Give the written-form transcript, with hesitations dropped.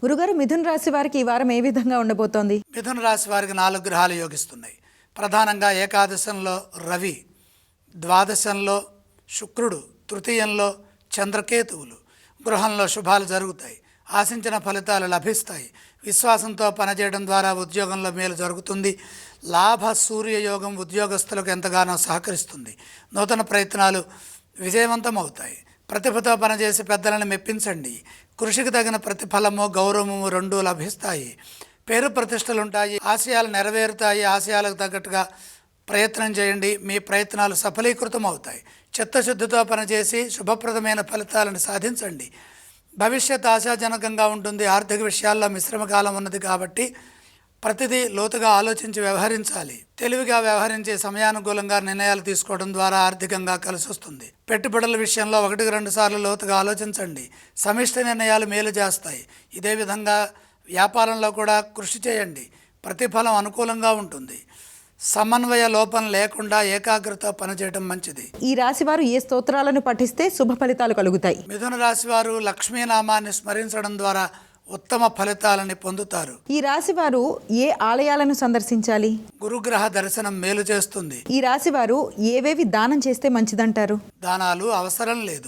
గురుగారు, మిథున రాశి వారికి ఈ వారం ఏ విధంగా ఉండబోతోంది? మిథున రాశి వారికి 4 గ్రహాలు యోగిస్తున్నాయి. ప్రధానంగా ఏకాదశంలో రవి, ద్వాదశంలో శుక్రుడు, తృతీయంలో చంద్రకేతువులు. గృహంలో శుభాలు జరుగుతాయి, ఆశించిన ఫలితాలు లభిస్తాయి. విశ్వాసంతో పనిచేయడం ద్వారా ఉద్యోగంలో మేలు జరుగుతుంది. లాభ సూర్యయోగం ఉద్యోగస్తులకు ఎంతగానో సహకరిస్తుంది. నూతన ప్రయత్నాలు విజయవంతమవుతాయి. ప్రతిభతో పనిచేసి పెద్దలను మెప్పించండి. కృషికి తగిన ప్రతిఫలము, గౌరవము రెండూ లభిస్తాయి. పేరు ప్రతిష్టలు ఉంటాయి. ఆశయాలు నెరవేరుతాయి. ఆశయాలకు తగ్గట్టుగా ప్రయత్నం చేయండి. మీ ప్రయత్నాలు సఫలీకృతం అవుతాయి. చిత్తశుద్ధితో పనిచేసి శుభప్రదమైన ఫలితాలను సాధించండి. భవిష్యత్ ఆశాజనకంగా ఉంటుంది. ఆర్థిక విషయాల్లో మిశ్రమ కాలం ఉన్నది కాబట్టి ప్రతిదీ లోతుగా ఆలోచించి వ్యవహరించాలి. తెలివిగా వ్యవహరించి సమయానుకూలంగా నిర్ణయాలు తీసుకోవడం ద్వారా ఆర్థికంగా కలిసి వస్తుంది. పెట్టుబడుల విషయంలో 1-2 సార్లు లోతుగా ఆలోచించండి. సమిష్టి నిర్ణయాలు మేలు చేస్తాయి. ఇదే విధంగా వ్యాపారంలో కూడా కృషి చేయండి. ప్రతిఫలం అనుకూలంగా ఉంటుంది. సమన్వయ లోపం లేకుండా ఏకాగ్రత పనిచేయడం మంచిది. ఈ రాశి వారు ఏ స్తోత్రాలను పఠిస్తే శుభ ఫలితాలు కలుగుతాయి? మిథున రాశి వారు లక్ష్మీనామాన్ని స్మరించడం ద్వారా ఉత్తమ ఫలితాలని పొందుతారు. ఈ రాశి వారు ఏ ఆలయాలను సందర్శించాలి? గురుగ్రహ దర్శనం మేలు చేస్తుంది. ఈ రాశి వారు ఏవేవి దానం చేస్తే మంచిదంటారు? దానాలు అవసరం లేదు.